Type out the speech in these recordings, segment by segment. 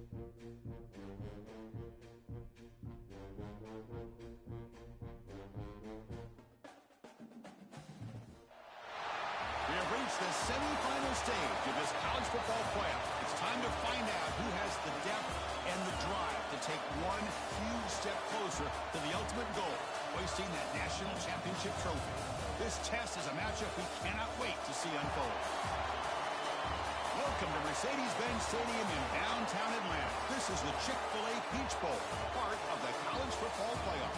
We have reached the semifinal stage of this college football playoff. It's time to find out who has the depth and the drive to take one huge step closer to the ultimate goal, hoisting that national championship trophy. This test is a matchup we cannot wait to see unfold. Welcome to Mercedes-Benz Stadium in downtown Atlanta. This is the Chick-fil-A Peach Bowl, part of the college football playoff.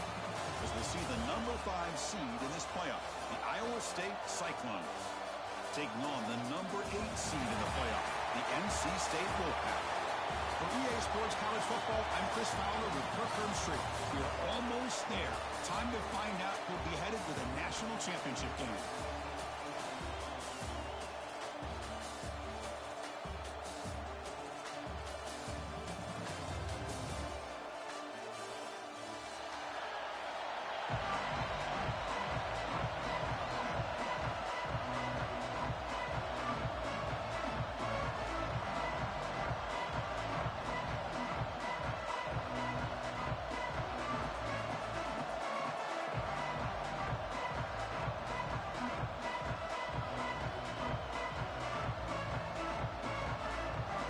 As we'll see the number 5 seed in this playoff, the Iowa State Cyclones, taking on the number 8 seed in the playoff, the NC State Wolfpack. For EA Sports College Football, I'm Chris Fowler with Kirk Herbstreit. We are almost there. Time to find out who'll be headed to the national championship game.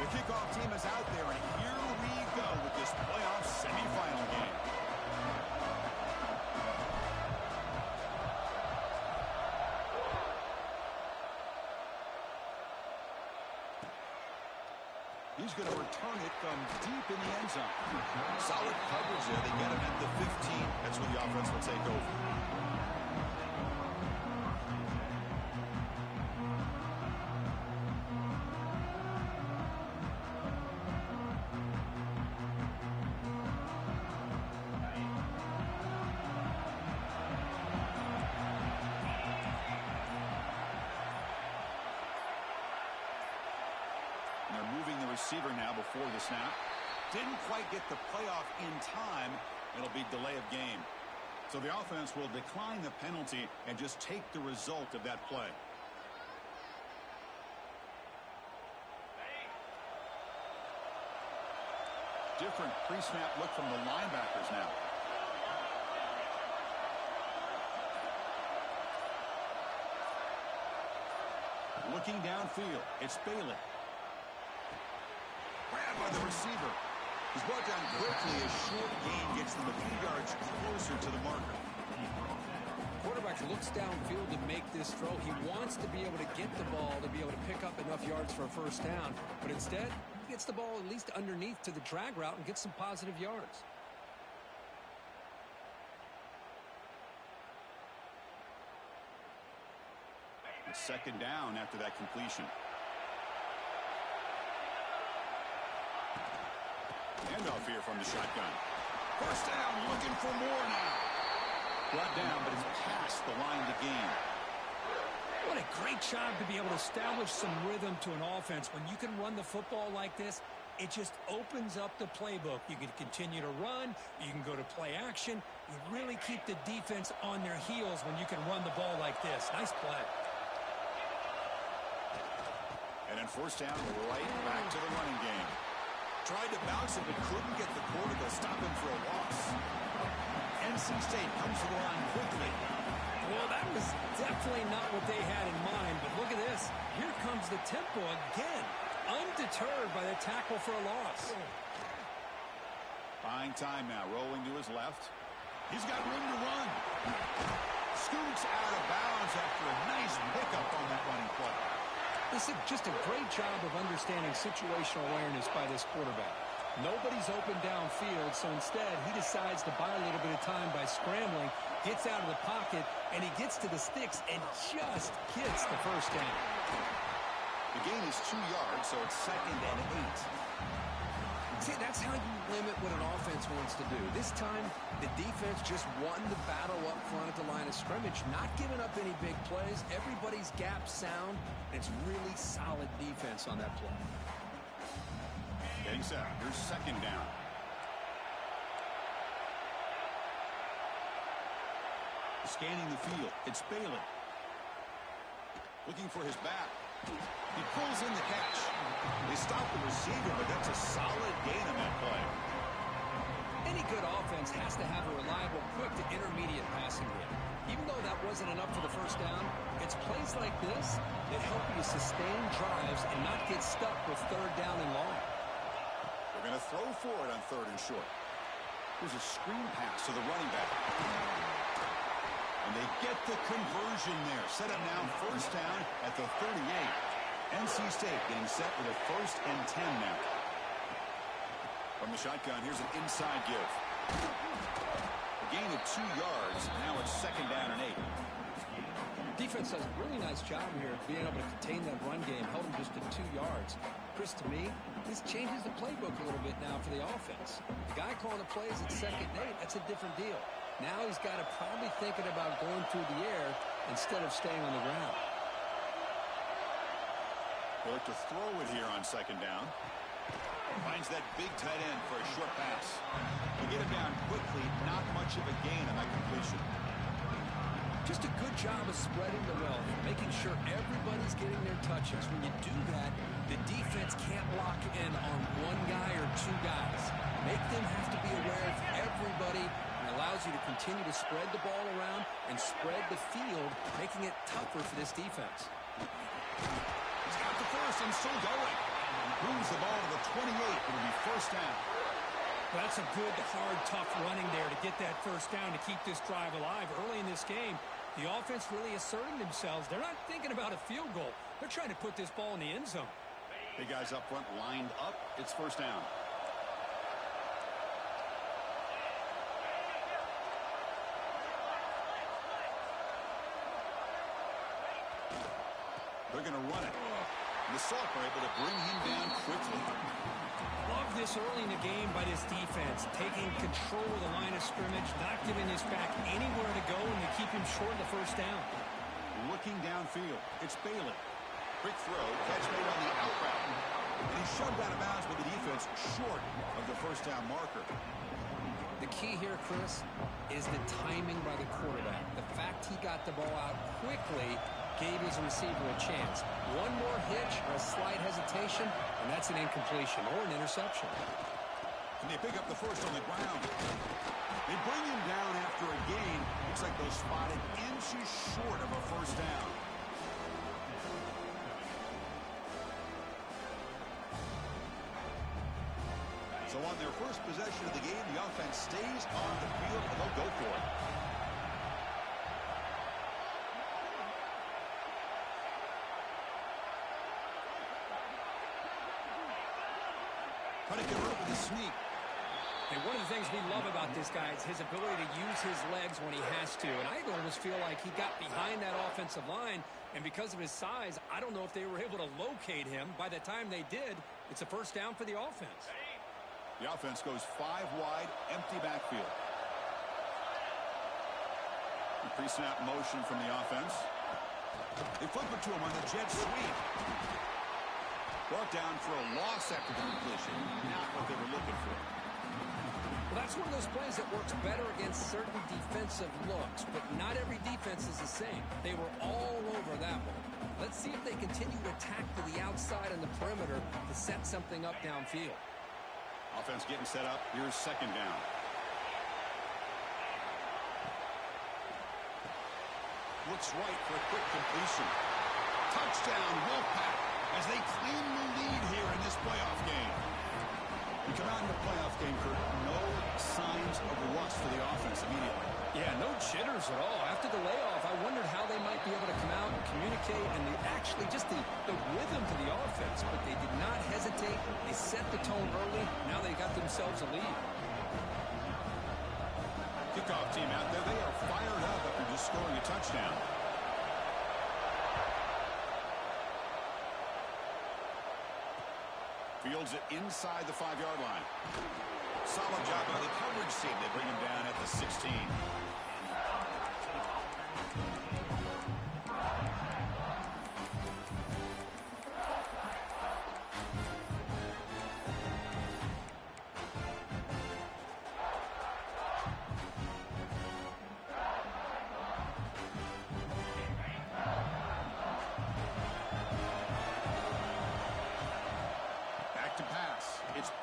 Kickoff team is out there, and here we go with this playoff semifinal game. He's going to return it from deep in the end zone. Solid coverage there. They get him at the 15. That's where the offense will take over. Receiver now before the snap. Didn't quite get the playoff in time. It'll be delay of game. So the offense will decline the penalty and just take the result of that play. Different pre-snap look from the linebackers now. Looking downfield, it's Bailey. Grabbed by the receiver. He's brought down quickly as short gain gets them a few yards closer to the marker. Quarterback looks downfield to make this throw. He wants to be able to get the ball to be able to pick up enough yards for a first down. But instead, he gets the ball at least underneath to the drag route and gets some positive yards. It's second down after that completion. Handoff here from the shotgun. First down, looking for more now. Brought down, but it's past the line to gain. What a great job to be able to establish some rhythm to an offense. When you can run the football like this, it just opens up the playbook. You can continue to run. You can go to play action. You really keep the defense on their heels when you can run the ball like this. Nice play. And then first down, right back to the running game. Tried to bounce it, but couldn't get the quarter to stop him for a loss. NC State comes to the line quickly. Well, that was definitely not what they had in mind, but look at this. Here comes the tempo again, undeterred by the tackle for a loss. Buying time now, rolling to his left. He's got room to run. Scoots out of bounds after a nice pickup on that running play. This is just a great job of understanding situational awareness by this quarterback. Nobody's open downfield, so instead he decides to buy a little bit of time by scrambling, gets out of the pocket, and he gets to the sticks and just gets the first down. The gain is 2 yards, so it's second and 8. See, that's how you limit what an offense wants to do. This time, the defense just won the battle up front at the line of scrimmage, not giving up any big plays. Everybody's gap sound, and it's really solid defense on that play. Getting set. Here's second down. Scanning the field. It's Bailey. Looking for his back. He pulls in the catch. They stop the receiver, but that's a solid gain on that play. Any good offense has to have a reliable, quick to intermediate passing game. Even though that wasn't enough for the first down, it's plays like this that help you sustain drives and not get stuck with third down and long. They're going to throw for it on third and short. Here's a screen pass to the running back. And they get the conversion there. Set up now first down at the 38. NC State getting set with a 1st and 10 now. From the shotgun, here's an inside give. A gain of 2 yards. Now it's 2nd down and 8. Defense does a really nice job here being able to contain that run game. Held him just to 2 yards. Chris, to me, this changes the playbook a little bit now for the offense. The guy calling the plays at 2nd and 8, that's a different deal. Now he's got to probably thinking about going through the air instead of staying on the ground. They look to throw it here on 2nd down. Finds that big tight end for a short pass. They get him down quickly. Not much of a gain on that completion. Just a good job of spreading the wealth, making sure everybody's getting their touches. When you do that, the defense can't lock in on one guy or 2 guys. Make them have to be aware of everybody, and allows you to continue to spread the ball around and spread the field, making it tougher for this defense. He's got the first and still going. Moves the ball to the 28. It'll be 1st down. Well, that's a good, hard, tough running there to get that 1st down to keep this drive alive. Early in this game, the offense really asserting themselves. They're not thinking about a field goal. They're trying to put this ball in the end zone. Big guys up front lined up. It's 1st down. They're going to run it. The Sauk are able to bring him down quickly. Love this early in the game by this defense, taking control of the line of scrimmage, not giving this back anywhere to go, and they keep him short of the 1st down. Looking downfield, it's Bailey. Quick throw, catch made on the out route. And he's shoved out of bounds with the defense short of the 1st down marker. The key here, Chris, is the timing by the quarterback. The fact he got the ball out quickly gave his receiver a chance. One more hitch or a slight hesitation, and that's an incompletion or an interception. And they pick up the first on the ground. They bring him down after a gain. Looks like they'll spot it inches short of a 1st down. So on their first possession of the game, the offense stays on the field, and they'll go for it. Trying to convert with a sneak. And one of the things we love about this guy is his ability to use his legs when he has to. And I almost feel like he got behind that offensive line, and because of his size, I don't know if they were able to locate him. By the time they did, it's a 1st down for the offense. The offense goes 5 wide, empty backfield. Pre-snap motion from the offense. They flip it to him on the jet sweep. Brought down for a loss after the completion. Not what they were looking for. Well, that's one of those plays that works better against certain defensive looks, but not every defense is the same. They were all over that one. Let's see if they continue to attack to the outside on the perimeter to set something up downfield. Offense getting set up. Here's 2nd down. Looks right for a quick completion. Touchdown, Wolfpack, as they claim the lead here in this playoff game. We come out in the playoff game, Kurt. No signs of rust for the offense immediately. Yeah, no jitters at all. After the layoff, I wondered how they might be able to come out and communicate, and actually just the rhythm to the offense, but they did not hesitate. They set the tone early. Now they got themselves a lead. Kickoff team out there. They are fired up after just scoring a touchdown. Fields it inside the 5-yard line. Solid job by the coverage team. They bring him down at the 16.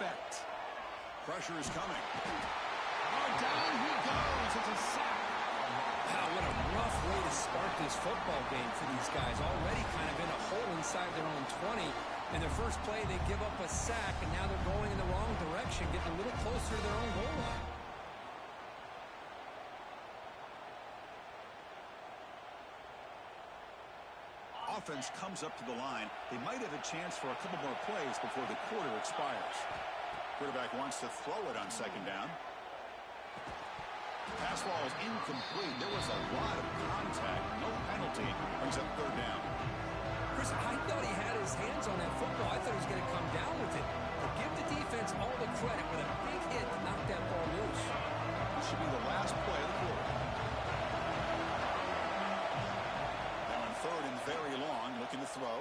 effect. Pressure is coming. Oh, down he goes. It's a sack. Wow, what a rough way to start this football game for these guys. Already kind of in a hole inside their own 20. In their first play, they give up a sack, and now they're going in the wrong direction, getting a little closer to their own goal line. Offense comes up to the line. They might have a chance for a couple more plays before the quarter expires. Quarterback wants to throw it on second down. Pass ball is incomplete. There was a lot of contact. No penalty. Brings up third down. Chris, I thought he had his hands on that football. I thought he was going to come down with it. But give the defense all the credit with a big hit to knock that ball loose. This should be the last play of the quarter. Now on third and very long, looking to throw.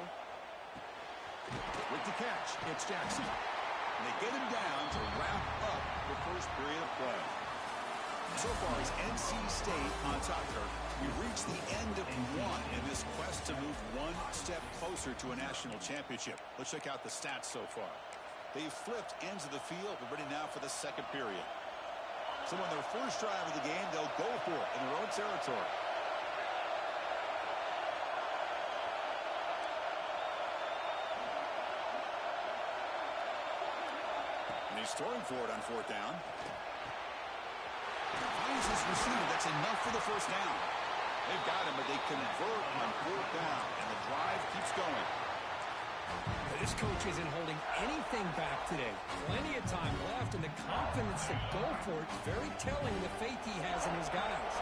With the catch, it's Jackson. And they get him down to wrap up the first period of play. So far, it's NC State on top here. We've reached the end of one in this quest to move one step closer to a national championship. Let's check out the stats so far. They've flipped ends of the field. We're ready now for the second period. So on their first drive of the game, they'll go for it in their own territory. And he's throwing for it on fourth down. Finds his receiver. That's enough for the first down. They've got him, but they convert on fourth down, and the drive keeps going. This coach isn't holding anything back today. Plenty of time left, and the confidence to go for it is very telling the faith he has in his guys.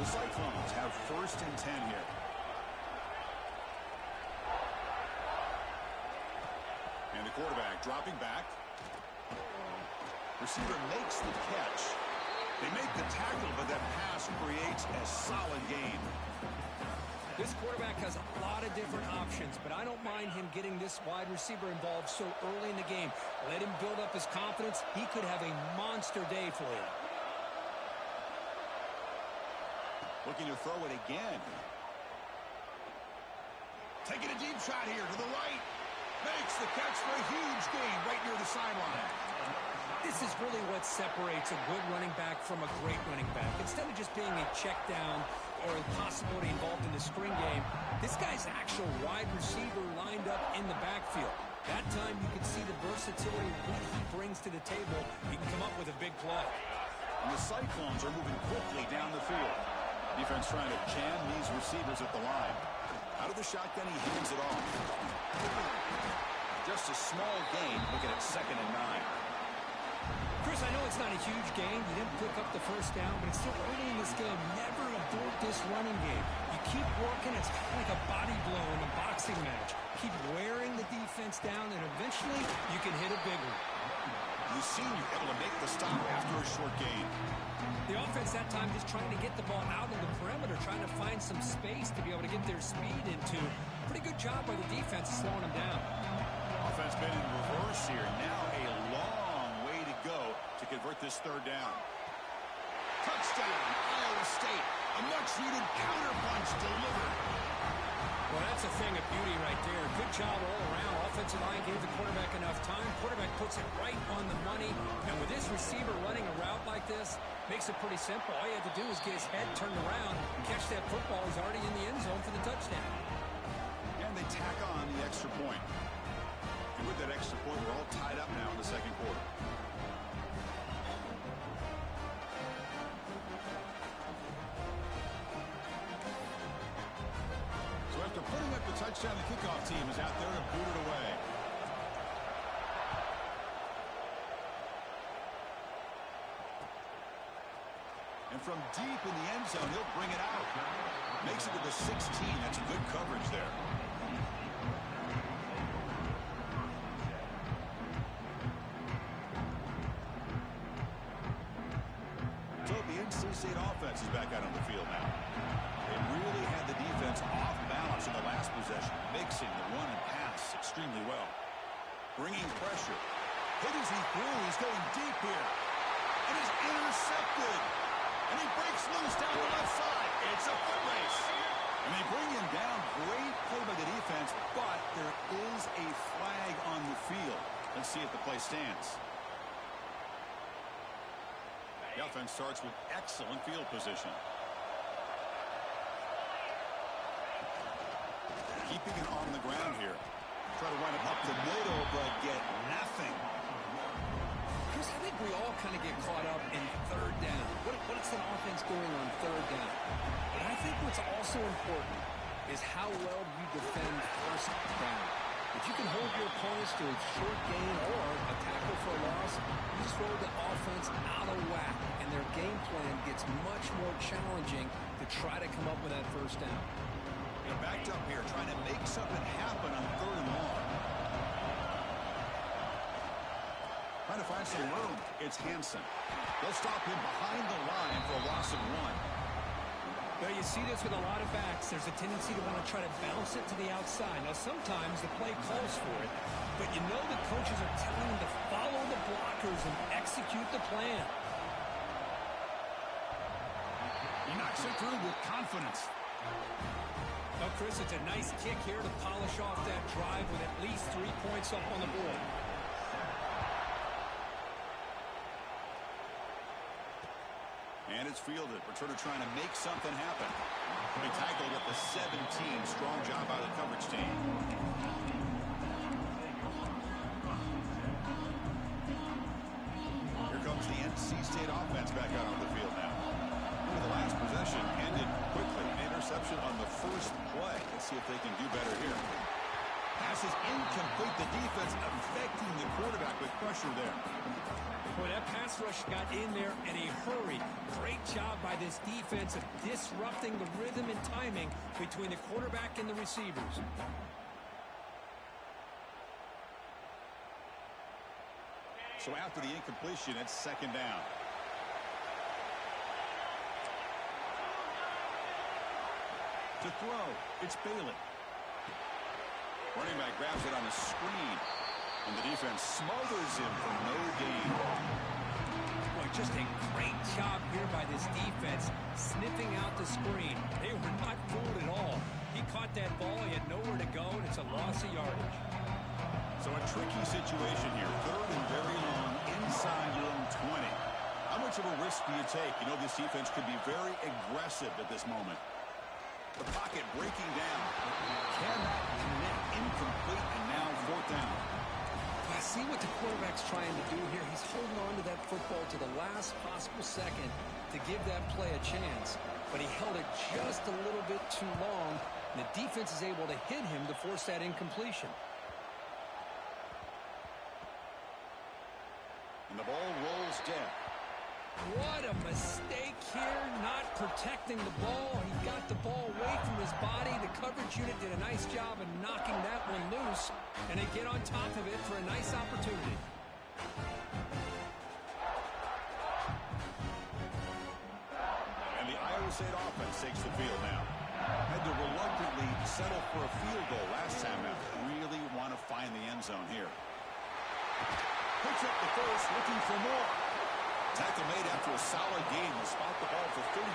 The Cyclones have first and 10 here. And the quarterback dropping back. Receiver makes the catch. They make the tackle, but that pass creates a solid gain. This quarterback has a lot of different options, but I don't mind him getting this wide receiver involved so early in the game. Let him build up his confidence. He could have a monster day for you. Looking to throw it again. Taking a deep shot here to the right. Makes the catch for a huge gain right near the sideline. This is really what separates a good running back from a great running back. Instead of just being a check down or a possibility involved in the screen game, this guy's actual wide receiver lined up in the backfield. That time you can see the versatility what he brings to the table. He can come up with a big play. And the Cyclones are moving quickly down the field. Defense trying to jam these receivers at the line. Out of the shotgun, he hands it off. Just a small gain, looking at 2nd and 9. Chris, I know it's not a huge gain. You didn't pick up the first down, but it's still early in this game. Never abort this running game. You keep working. It's kind of like a body blow in a boxing match. Keep wearing the defense down, and eventually you can hit a big one. You seem you're able to make the stop after a short gain. The offense that time just trying to get the ball out of the perimeter, trying to find some space to be able to get their speed into. Pretty good job by the defense slowing them down. Offense been in reverse here. Now a long way to go to convert this third down. Touchdown, Iowa State. A much-needed counterpunch delivered. Well, that's a thing of beauty right there. Good job all around. Offensive line gave the quarterback enough time. Quarterback puts it right on the money. And with this receiver running a route like this, makes it pretty simple. All you have to do is get his head turned around, catch that football. He's already in the end zone for the touchdown. And they tack on the extra point. And with that extra point, we're all tied up now in the second quarter. So after putting up the touchdown, the kickoff team is out there to boot it away. And from deep in the end zone, he'll bring it out. Makes it to the 16. That's good coverage there. So the NC State offense is back out on the field now. They really had the defense off balance in the last possession, mixing the run and pass extremely well. Bringing pressure. Hit as he threw. He's going deep here. And is intercepted. And he breaks loose down the left side. It's a foot race. And they bring him down. Great play by the defense, but there is a flag on the field. Let's see if the play stands. The offense starts with excellent field position. Keeping it on the ground here. Try to run it up the middle, but get nothing. Chris, I think we all kind of get caught up in third down. What's an offense doing on third down? But I think what's also important is how well you defend first down. If you can hold your opponents to a short gain or a tackle for a loss, you just roll the offense out of whack, and their game plan gets much more challenging to try to come up with that first down. They're backed up here, trying to make something happen on third and long. Trying to find some room. It's Hansen. They'll stop him behind the line for a loss of 1. Well, you see this with a lot of backs. There's a tendency to want to try to bounce it to the outside. Now, sometimes the play calls for it, but you know the coaches are telling them to follow the blockers and execute the plan. He knocks it through with confidence. Well, Chris, it's a nice kick here to polish off that drive with at least 3 points up on the board. And it's fielded. Returner trying to make something happen. They tackled at the 17. Strong job by the coverage team. Here comes the NC State offense back out on the field now. The last possession ended quickly. An interception on the first play. Let's see if they can do better here. Pass is incomplete. The defense affecting the quarterback with pressure there. Boy, that pass rush got in there in a hurry. Great job by this defense of disrupting the rhythm and timing between the quarterback and the receivers. So after the incompletion, it's second down. To throw, it's Bailey. Running back grabs it on a screen. And the defense smothers him for no gain. Boy, just a great job here by this defense, sniffing out the screen. They were not fooled at all. He caught that ball, he had nowhere to go, and it's a loss of yardage. So a tricky situation here. Third and very long inside your own 20. How much of a risk do you take? You know, this defense could be very aggressive at this moment. The pocket breaking down. Can that connect? Incomplete, and now fourth down. I see what the quarterback's trying to do here. He's holding on to that football to the last possible second to give that play a chance. But he held it just a little bit too long, and the defense is able to hit him to force that incompletion. And the ball rolls dead. What a mistake here, not protecting the ball. He got the ball away from his body. The coverage unit did a nice job of knocking that one loose, and they get on top of it for a nice opportunity. And the Iowa State offense takes the field now. Had to reluctantly settle for a field goal last time out. Really want to find the end zone here. Picks up the first, looking for more. Tackle made after a solid game. Will spot the ball for 31.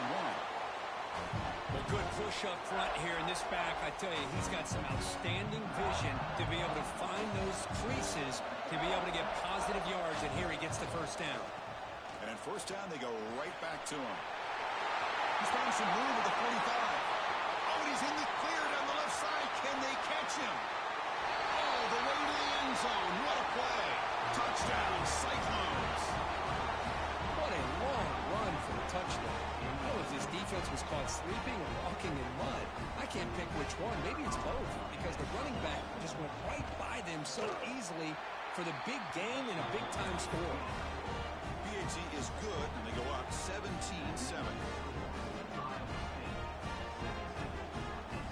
Well, good push up front here in this back. I tell you, he's got some outstanding vision to be able to find those creases to be able to get positive yards, and here he gets the first down. And at first down, they go right back to him. He's found some room at the 45. Oh, and he's in the clear down the left side. Can they catch him? Oh, the way to the end zone. What a play. Touchdown, Cyclones. What a long run for the touchdown. I don't know if this defense was caught sleeping or walking in mud. I can't pick which one. Maybe it's both, because the running back just went right by them so easily for the big game and a big-time score. PAT is good, and they go up 17-7.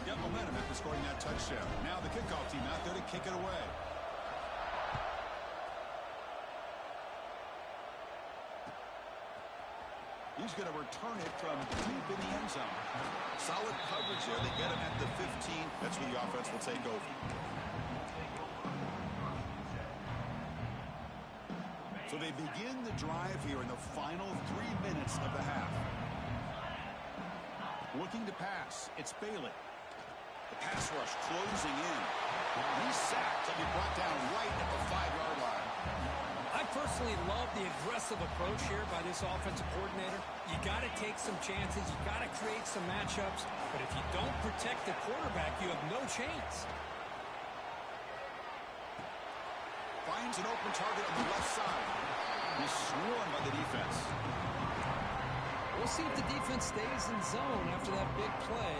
Got momentum after scoring that touchdown. Now the kickoff team out there to kick it away. He's going to return it from deep in the end zone. Solid coverage there. They get him at the 15. That's where the offense will take over. So they begin the drive here in the final 3 minutes of the half. Looking to pass. It's Bailey. The pass rush closing in. He's sacked. He'll be brought down right at the 5-yard line. I personally love the aggressive approach here by this offensive coordinator. You got to take some chances. You got to create some matchups. But if you don't protect the quarterback, you have no chance. Finds an open target on the left side. He's swarmed by the defense. We'll see if the defense stays in zone after that big play.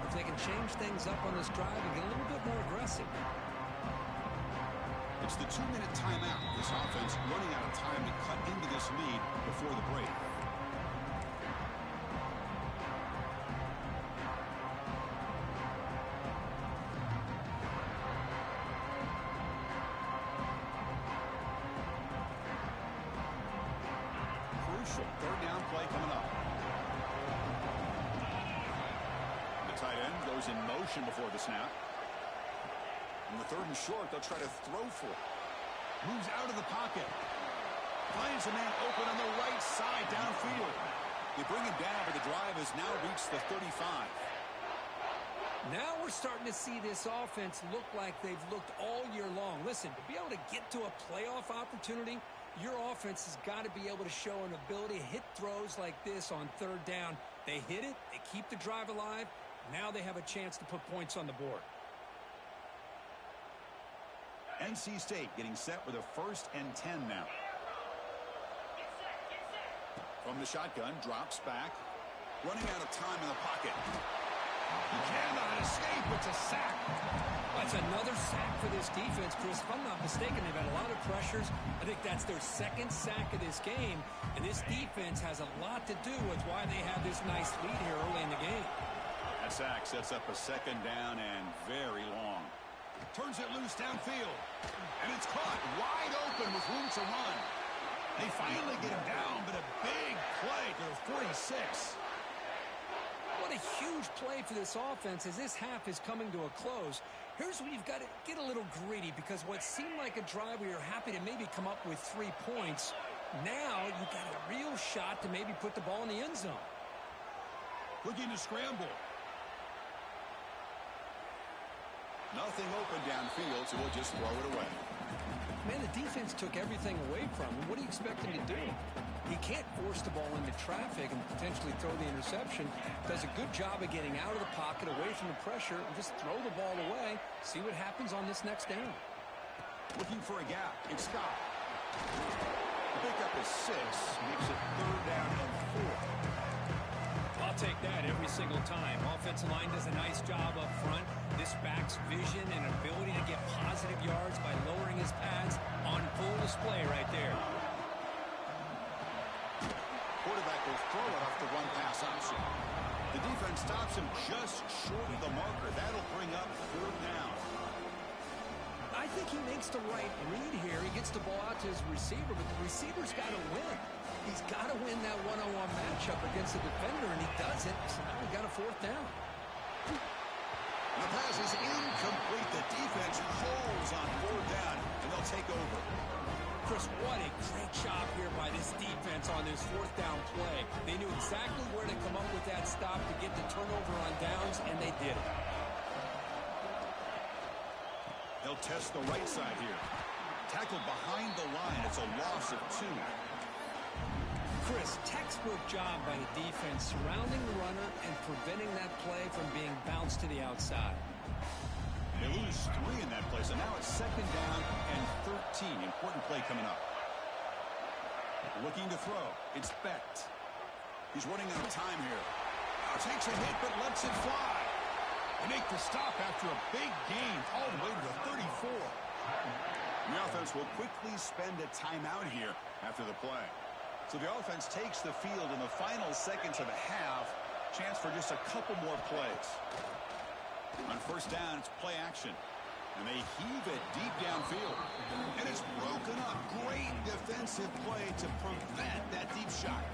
If they can change things up on this drive and get a little bit more aggressive. It's the 2-minute timeout. This offense running out of time to cut into this lead before the break. Crucial third down play coming up. The tight end goes in motion before the snap. On the 3rd and short, they'll try to throw for it. Moves out of the pocket. Finds a man open on the right side downfield. They bring him down, but the drive has now reached the 35. Now we're starting to see this offense look like they've looked all year long. Listen, to be able to get to a playoff opportunity, your offense has got to be able to show an ability to hit throws like this on 3rd down. They hit it. They keep the drive alive. Now they have a chance to put points on the board. NC State getting set with a 1st and 10 now. From the shotgun, drops back. Running out of time in the pocket. He cannot escape. It's a sack. That's another sack for this defense, Chris. If I'm not mistaken, they've had a lot of pressures. I think that's their 2nd sack of this game. And this defense has a lot to do with why they have this nice lead here early in the game. That sack sets up a 2nd down and very long. Turns it loose downfield. And it's caught wide open with room to run. They finally get him down, but a big play to the 46. What a huge play for this offense as this half is coming to a close. Here's where you've got to get a little greedy, because what seemed like a drive where you're happy to maybe come up with 3 points, now you've got a real shot to maybe put the ball in the end zone. Looking to scramble. Nothing open downfield, so we'll just throw it away. Man, the defense took everything away from him. What do you expect him to do? He can't force the ball into traffic and potentially throw the interception. Does a good job of getting out of the pocket, away from the pressure, and just throw the ball away. See what happens on this next down. Looking for a gap. It's Scott. The pickup is 6. Makes it 3rd down and 4. I'll take that every single time. Offensive line does a nice job up front. This back's vision and ability to get positive yards by lowering his pads on full display right there. Quarterback will throw it off the run-pass option. The defense stops him just short of the marker. That'll bring up 3rd down. I think he makes the right read here. He gets the ball out to his receiver, but the receiver's got to win. He's got to win that one-on-one matchup against the defender, and he does it. So now we got a 4th down. The pass is incomplete. The defense holds on 4th down, and they'll take over. Chris, what a great job here by this defense on this 4th down play. They knew exactly where to come up with that stop to get the turnover on downs, and they did it. They'll test the right side here. Tackled behind the line. It's a loss of 2. Chris, textbook job by the defense surrounding the runner and preventing that play from being bounced to the outside. They lose 3 in that play, so now it's 2nd down and 13. Important play coming up. Looking to throw. It's Becht. He's running out of time here. Now takes a hit, but lets it fly. They make the stop after a big gain all the way to the 34. The offense will quickly spend a timeout here after the play. So the offense takes the field in the final seconds of the half. Chance for just a couple more plays. On 1st down, it's play action. And they heave it deep downfield. And it's broken up. Great defensive play to prevent that deep shot.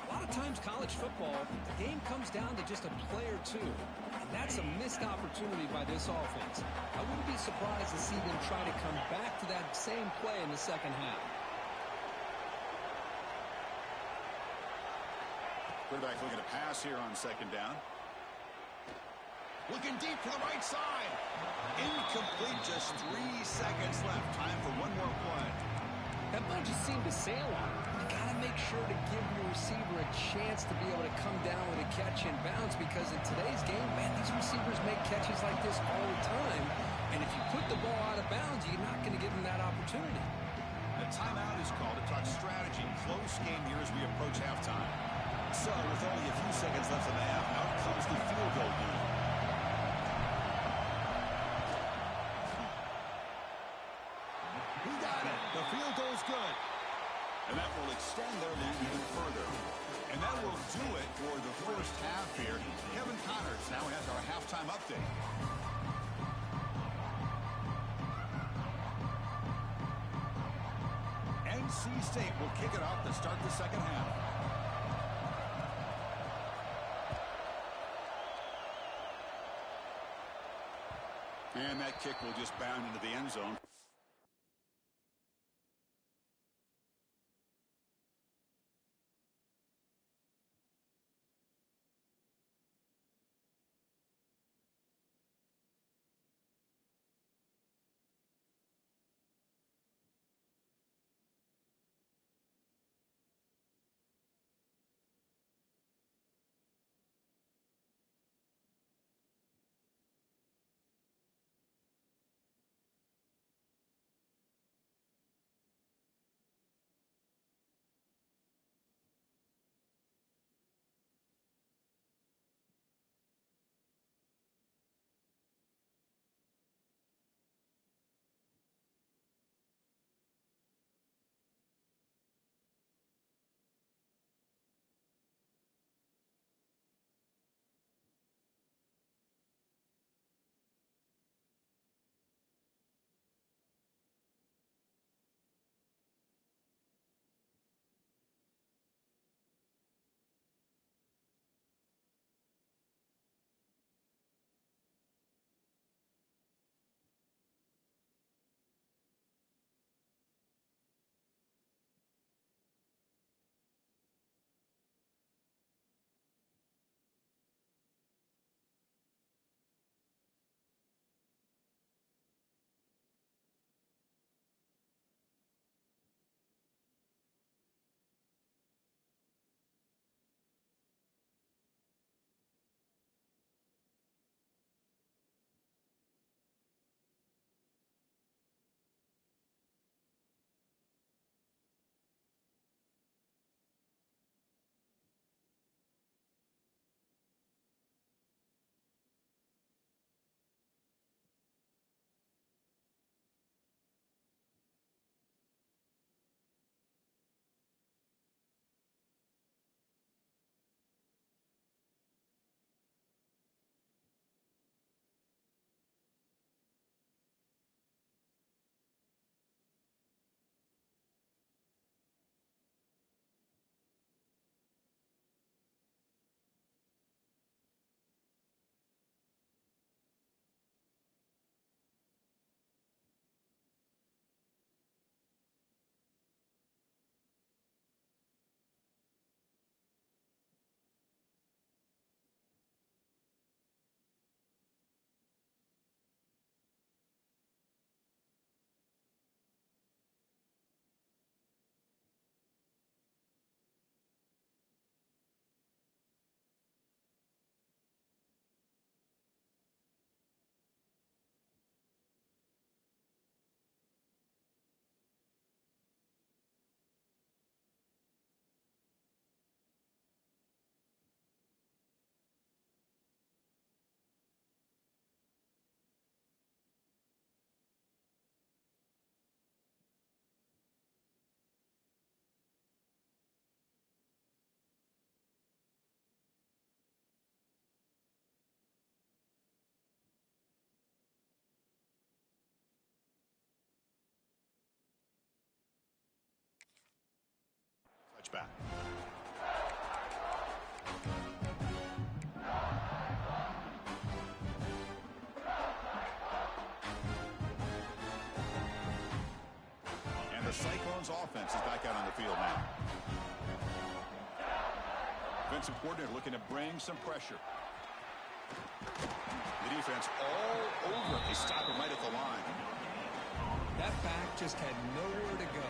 A lot of times college football, the game comes down to just a play or 2. And that's a missed opportunity by this offense. I wouldn't be surprised to see them try to come back to that same play in the 2nd half. Quarterback looking to pass here on 2nd down. Looking deep to the right side. Incomplete, just 3 seconds left. Time for one more play. That ball just seemed to sail on him. You got to make sure to give your receiver a chance to be able to come down with a catch and bounce, because in today's game, man, these receivers make catches like this all the time. And if you put the ball out of bounds, you're not going to give them that opportunity. A timeout is called to talk strategy. Close game here as we approach halftime. So, with only a few seconds left in the half, out comes the field goal unit. He got it. The field goal's good. And that will extend their lead even further. And that will do it for the first half here. Kevin Connors now has our halftime update. NC State will kick it off to start the second half. And that kick will just bound into the end zone. Touchback. And the Cyclones offense is back out on the field now. Defensive coordinator looking to bring some pressure. The defense all over it. They stop him right at the line. That back just had nowhere to go.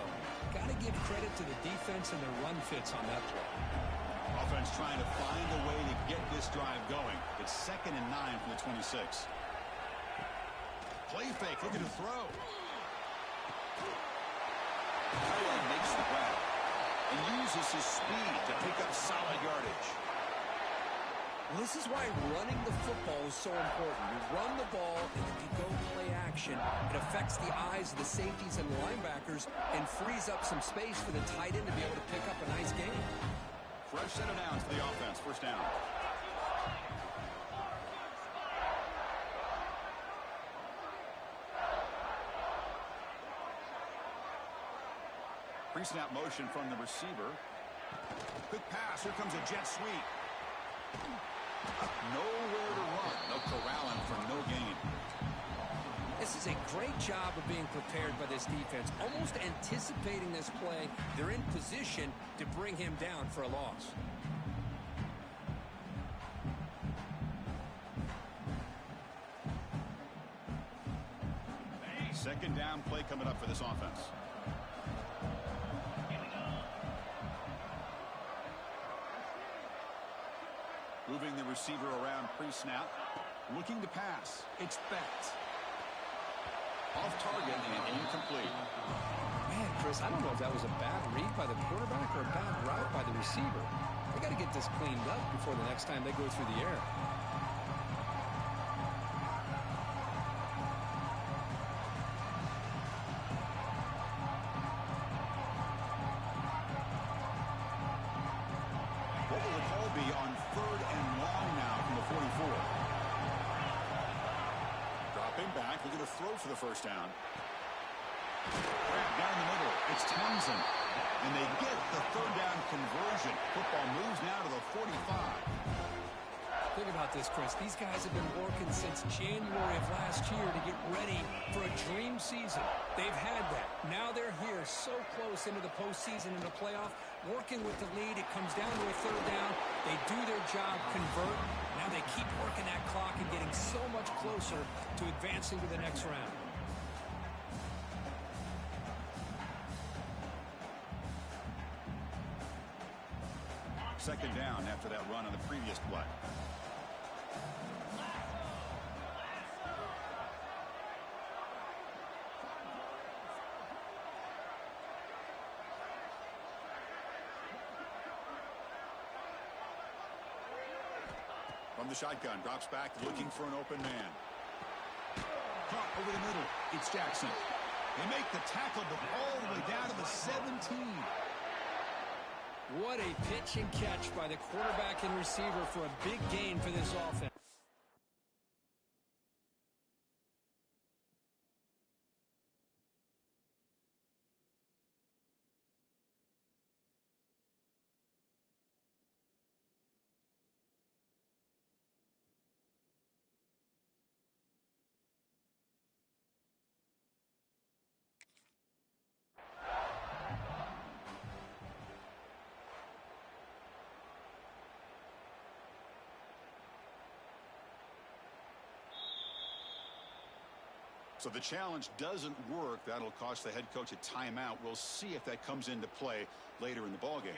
got to give credit to the defense and their run fits on that play. Offense trying to find a way to get this drive going. It's 2nd and 9 from the 26. Play fake, looking to throw. Tyler makes the grab and uses his speed to pick up solid yardage. Well, this is why running the football is so important. You run the ball, and if you go play action, it affects the eyes of the safeties and the linebackers and frees up some space for the tight end to be able to pick up a nice gain. Fresh set of downs for the offense. First down. Pre-snap motion from the receiver. Quick pass. Here comes a jet sweep. Nowhere to run. They'll corral him for no gain. This is a great job of being prepared by this defense. Almost anticipating this play, they're in position to bring him down for a loss. Second down play coming up for this offense. Moving the receiver around pre-snap. Looking to pass. It's Becht. Off target and incomplete. Man, Chris, I don't know if that was a bad read by the quarterback or a bad route by the receiver. They got to get this cleaned up before the next time they go through the air. What will the call be on 3rd and long now from the 44? Dropping back, looking to throw for the first down. Grab down the middle. It's Townsend. And they get the 3rd down conversion. Football moves now to the 45. Think about this, Chris. These guys have been working since January of last year to get ready for a dream season. They've had that. Now they're here so close into the postseason and the playoff, working with the lead. It comes down to a 3rd down. They do their job, convert. Now they keep working that clock and getting so much closer to advancing to the next round. Second down after that run on the previous play. From the shotgun, drops back, looking for an open man. Caught over the middle. It's Jackson. They make the tackle, but all the way down to the 17. What a pitch and catch by the quarterback and receiver for a big gain for this offense. So the challenge doesn't work. That'll cost the head coach a timeout. We'll see if that comes into play later in the ballgame.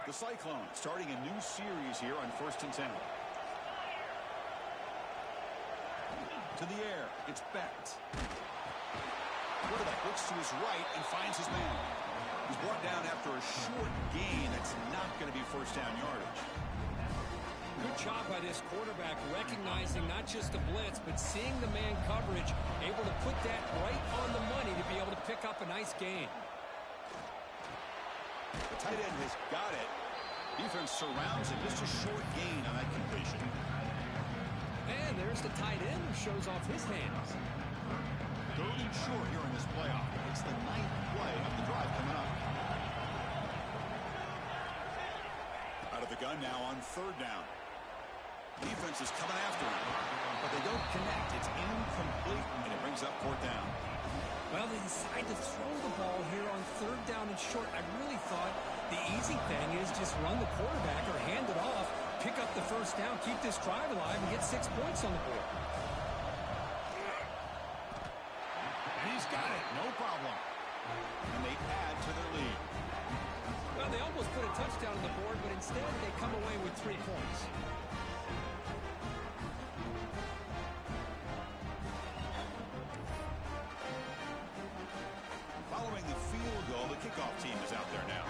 The Cyclones starting a new series here on 1st and 10. To the air. It's Becht. Quarterback looks to his right and finds his man. He's brought down after a short gain. That's not going to be 1st down yardage. Good job by this quarterback, recognizing not just the blitz, but seeing the man coverage, able to put that right on the money to be able to pick up a nice gain. The tight end has got it. Defense surrounds it. Just a short gain on that completion. And there's the tight end who shows off his hands. 3rd and short here in this playoff. It's the 9th play of the drive coming up. Out of the gun now on 3rd down. Defense is coming after him, but they don't connect. It's incomplete, and it brings up 4th down. Well, they decide to throw the ball here on 3rd down and short. I really thought the easy thing is just run the quarterback or hand it off, pick up the 1st down, keep this drive alive, and get 6 points on the board. And he's got it. No problem. And they add to their lead. Well, they almost put a touchdown on the board, but instead they come away with 3 points. Following the field goal, the kickoff team is out there now.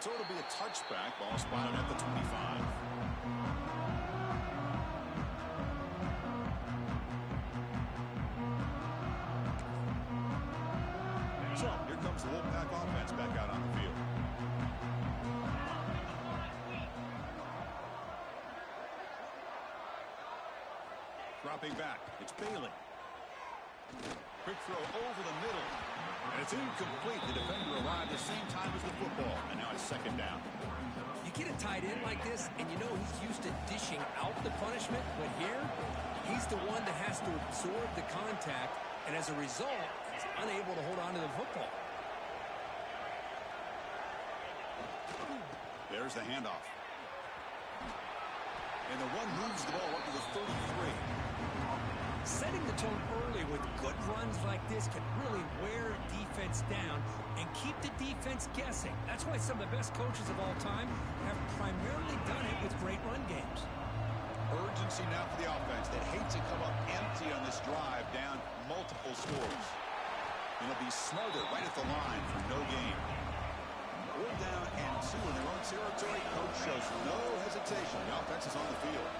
So it'll be a touchback. Ball spotted at the 25. So here comes the Wolfpack offense back out on the field. Dropping back. It's Bailey. Quick throw over the middle. And it's incomplete. The defender arrived the same time as the football. And now it's second down. You get a tight end like this, and you know he's used to dishing out the punishment. But here, he's the one that has to absorb the contact. And as a result, he's unable to hold on to the football. There's the handoff. And the one moves the ball up to the 33. Setting the tone early with good runs like this can really wear defense down and keep the defense guessing. That's why some of the best coaches of all time have primarily done it with great run games. Urgency now for the offense. They hate to come up empty on this drive, down multiple scores. It'll be smothered right at the line for no gain. 4 down and 2 in their own territory. Coach shows no hesitation. The offense is on the field.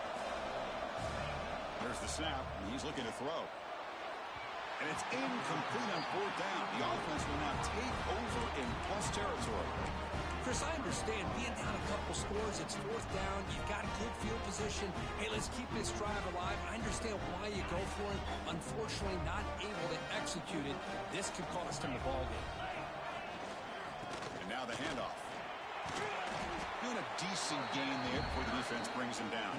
There's the snap, and he's looking to throw. And it's incomplete on 4th down. The offense will now take over in plus territory. Chris, I understand being down a couple scores, it's 4th down, you've got a good field position. Hey, let's keep this drive alive. I understand why you go for it. Unfortunately, not able to execute it. This could cost him the ball game. And now the handoff. Doing a decent gain there before the defense brings him down.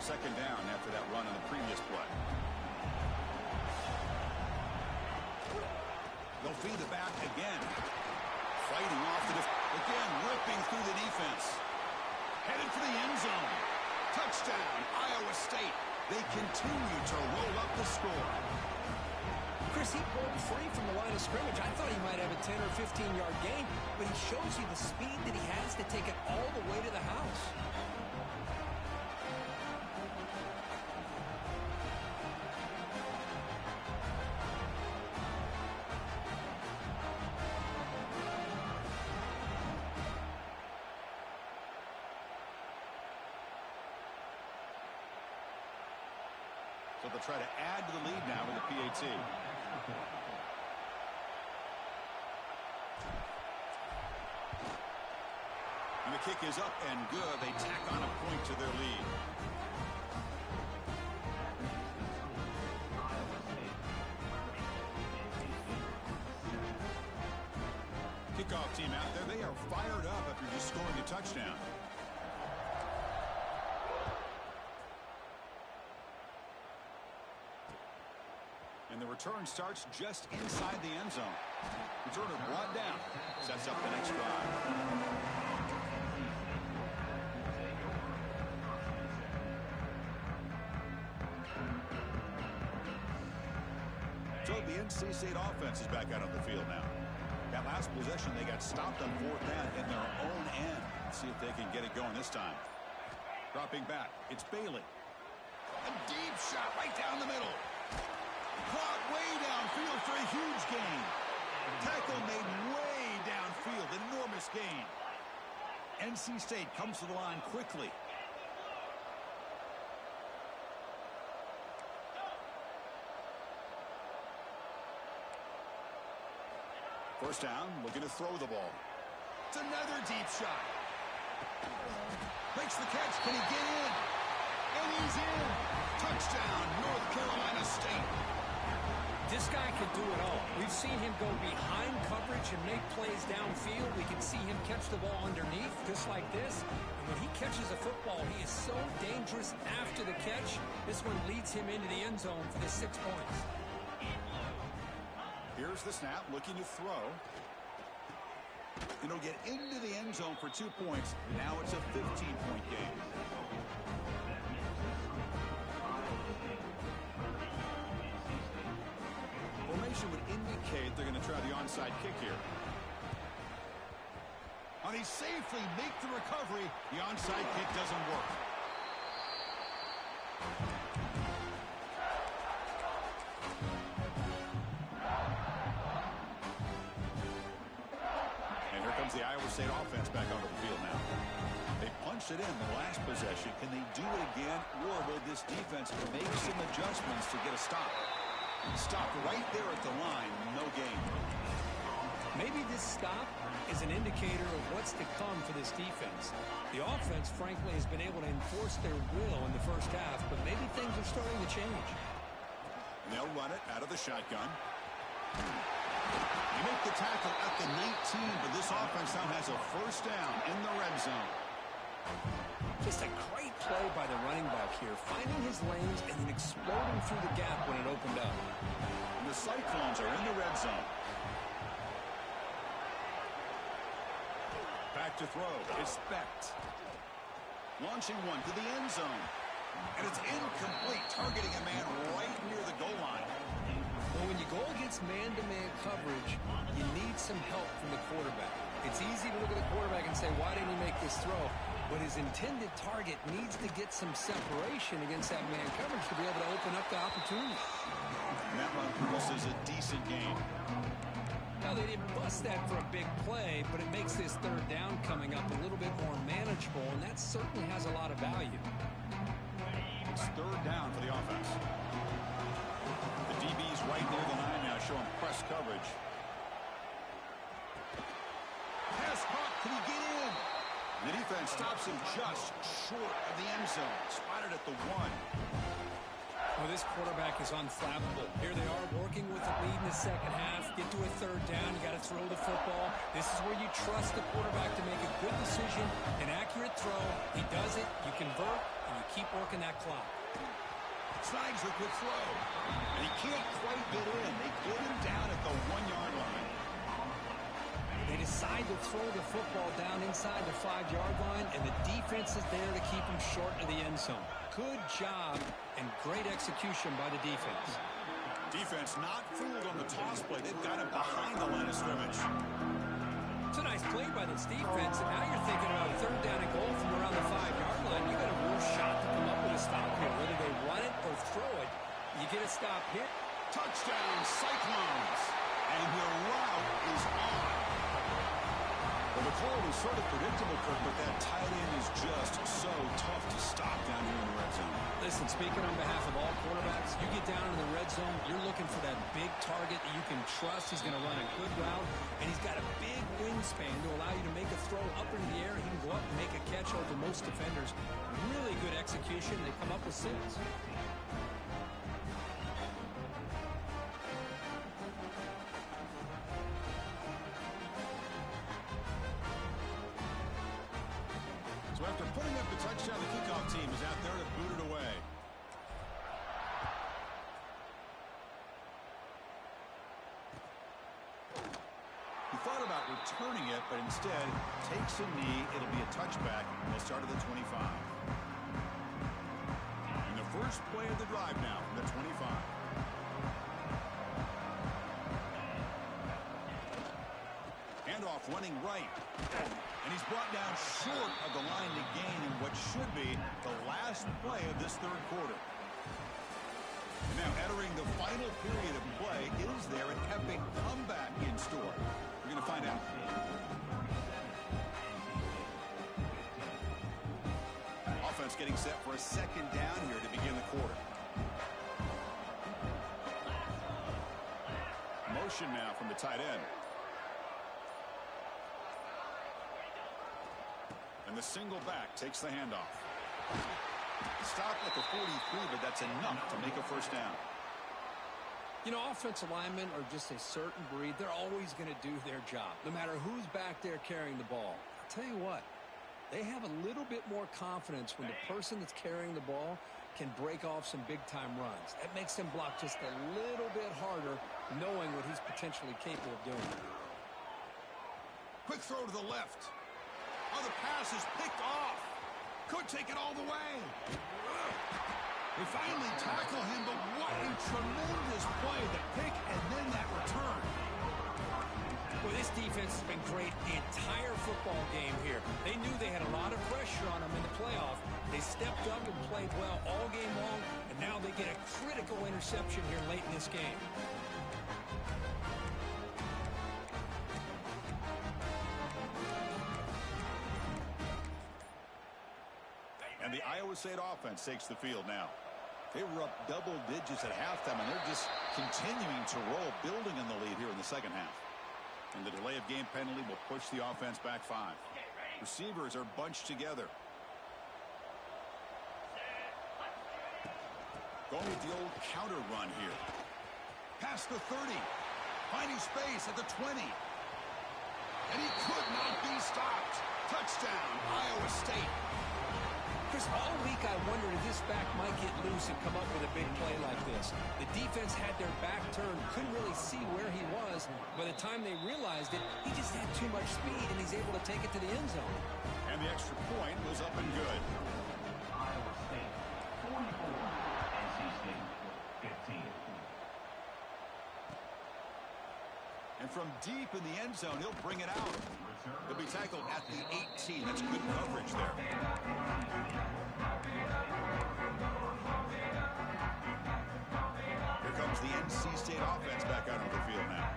Second down after that run on the previous play. They'll feed the back again. Fighting off the again, ripping through the defense. Headed for the end zone. Touchdown, Iowa State. They continue to roll up the score. Chris, he broke free from the line of scrimmage. I thought he might have a 10 or 15-yard gain, but he shows you the speed that he has to take it all the way to the house. So they'll try to add to the lead now with the PAT. And the kick is up and good. They tack on a point to their lead. Kickoff team out there. They are fired up after just scoring a touchdown. And the return starts just inside the end zone. Returner brought down. Sets up the next drive. So the NC State offense is back out on the field now. That last possession, they got stopped on 4th down in their own end. Let's see if they can get it going this time. Dropping back, it's Bailey. A deep shot right down the middle. Caught way downfield for a huge gain. Tackle made way downfield. Enormous gain. NC State comes to the line quickly. First down, looking to throw the ball. It's another deep shot. Makes the catch. Can he get in? And he's in. Touchdown, North Carolina State. This guy can do it all. We've seen him go behind coverage and make plays downfield. We can see him catch the ball underneath, just like this. And when he catches a football, he is so dangerous after the catch. This one leads him into the end zone for the 6 points. Here's the snap, looking to throw. And he'll get into the end zone for 2 points. Now it's a 15-point game. Formation would indicate they're going to try the onside kick here. And he safely makes the recovery. The onside kick doesn't work. And here comes the Iowa State offense back onto the field now. They punched it in the last possession. Can they do it again, or will this defense make some adjustments to get a stop? Stopped right there at the line. No gain. Maybe this stop is an indicator of what's to come for this defense. The offense, frankly, has been able to enforce their will in the first half, but maybe things are starting to change. And they'll run it out of the shotgun. They make the tackle at the 19, but this offense now has a first down in the red zone. Just a great play by the running back here, finding his lanes and then exploding through the gap when it opened up. And the Cyclones are in the red zone. Back to throw. It's Specht. Launching one to the end zone. And it's incomplete, targeting a man right near the goal line. Well, when you go against man-to-man coverage, you need some help from the quarterback. It's easy to look at the quarterback and say, why didn't he make this throw? But his intended target needs to get some separation against that man coverage to be able to open up the opportunity. And that run produces a decent game. Now, they didn't bust that for a big play, but it makes this third down coming up a little bit more manageable, and that certainly has a lot of value. It's third down for the offense. The DB's right near the line now, showing press coverage. Pass hot. Can he get in? The defense stops him just short of the end zone. Spotted at the 1. Well, this quarterback is unflappable. Here they are working with the lead in the second half. Get to a third down. You got to throw the football. This is where you trust the quarterback to make a good decision, an accurate throw. He does it, you convert, and you keep working that clock. Snides a good throw. And he can't quite get in. They get him down at the 1-yard line. They decide to throw the football down inside the 5-yard line, and the defense is there to keep him short of the end zone. Good job and great execution by the defense. Defense not fooled on the toss play. They've got him behind the line of scrimmage. It's a nice play by this defense, and now you're thinking about a third down and goal from around the 5-yard line. You got a real shot to come up with a stop here. Whether they run it or throw it, you get a stop here. Touchdown, Cyclones. And the route is on. Well, the call was sort of predictable, Kirk, but that tight end is just so tough to stop down here in the red zone. Listen, speaking on behalf of all quarterbacks, you get down in the red zone, you're looking for that big target that you can trust. He's going to run a good route, and he's got a big wingspan to allow you to make a throw up into the air. He can go up and make a catch over most defenders. Really good execution. They come up with 6. So after putting up the touchdown, the kickoff team is out there to boot it away. He thought about returning it, but instead takes a knee. It'll be a touchback, and they'll start at the 25. And the first play of the drive now from the 25. Handoff running right. And he's brought down short of the line to gain in what should be the last play of this third quarter. And now entering the final period of play, is there an epic comeback in store? We're going to find out. Offense getting set for a second down here to begin the quarter. Motion now from the tight end. And the single back takes the handoff. Stopped at the 43, but that's enough to make a first down. You know, offensive linemen are just a certain breed. They're always going to do their job, no matter who's back there carrying the ball. I'll tell you what, they have a little bit more confidence when the person that's carrying the ball can break off some big-time runs. That makes them block just a little bit harder, knowing what he's potentially capable of doing. Quick throw to the left. Oh, the pass is picked off. Could take it all the way. They finally tackle him, but what a tremendous play. The pick and then that return. Well, this defense has been great the entire football game here. They knew they had a lot of pressure on them in the playoff. They stepped up and played well all game long, and now they get a critical interception here late in this game. And the Iowa State offense takes the field now. They were up double digits at halftime, and they're just continuing to roll, building in the lead here in the second half. And the delay of game penalty will push the offense back 5. Receivers are bunched together. Going with the old counter run here. Past the 30. Finding space at the 20. And he could not be stopped. Touchdown, Iowa State. Chris, all week I wondered if this back might get loose and come up with a big play like this. The defense had their back turned, couldn't really see where he was. By the time they realized it, he just had too much speed, and he's able to take it to the end zone. And the extra point was up and good. Iowa State 44, NC State 15. And from deep in the end zone, he'll bring it out. He'll be tackled at the 18. That's good coverage there. Here comes the NC State offense back out on the field now.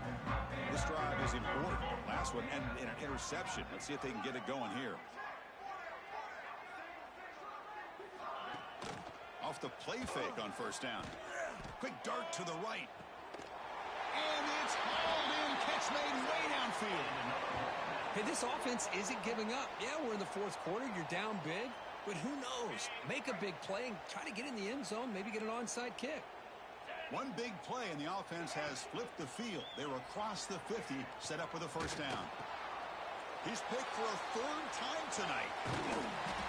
This drive is important. Last one ended in an interception. Let's see if they can get it going here. Off the play fake on first down. Quick dart to the right. And it's hauled in. Catch made way downfield. Hey, this offense isn't giving up. Yeah, we're in the fourth quarter. You're down big. But who knows? Make a big play and try to get in the end zone, maybe get an onside kick. One big play, and the offense has flipped the field. They're across the 50, set up with a first down. He's picked for a 3rd time tonight.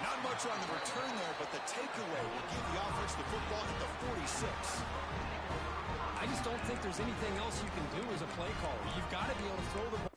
Not much on the return there, but the takeaway will give the offense the football at the 46. I just don't think there's anything else you can do as a play caller. You've got to be able to throw the ball.